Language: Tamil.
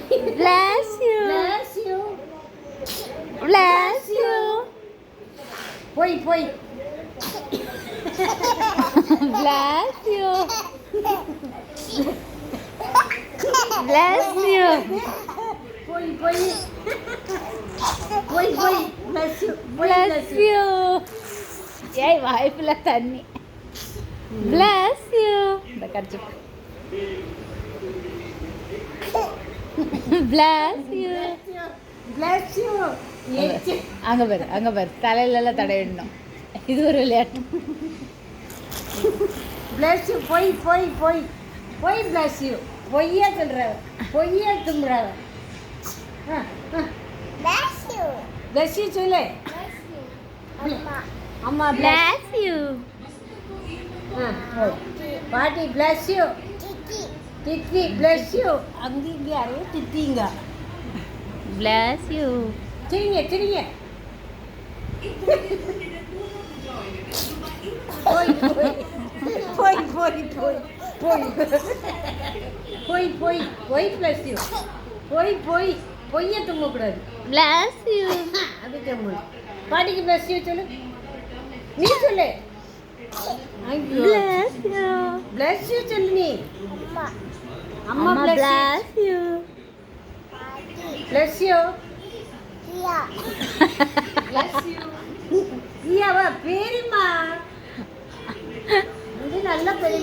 Bless you. Bless you. Bless you. போய் போய். Bless you. Bless you. போய் போய். போய் போய். Bless you. Bless you. ஏய் வாய்ப்புல தண்ணி. Bless you. இந்த கடிச்சு. Bless you. Bless you. அங்க பாரு தலையில எல்லாம் தடவிடணும். இது ஒரு விளையாட்டு. Bless you. போய் போய் போய். போய் bless you. பொய்யா சொல்ற. பொய்யா தும்புற. Bless you. Bless you சொல்லு. Bless you. அம்மா. அம்மா Bless you. பாட்டி bless you. Titi. தித்தி bless you. அங்க இங்க யாரோ திட்டிங்க. Bless you. சரிங்க சரிங்க. போய் போய். போய் போய் போய். போய் போய் போய் போய் bless you. போய் போய் பொய்ய தும்பக்கூடாது. Bless you. அது தும்பு. பாட்டிக்கு bless you சொல்லு. நீ சொல்லு. ஐயோ. Bless you. bless you சொல்லு நீ. அம்மா. அம்மா bless you. bless you. Tia. bless you. ஐயாவா பேருமா. இது நல்ல பேரு.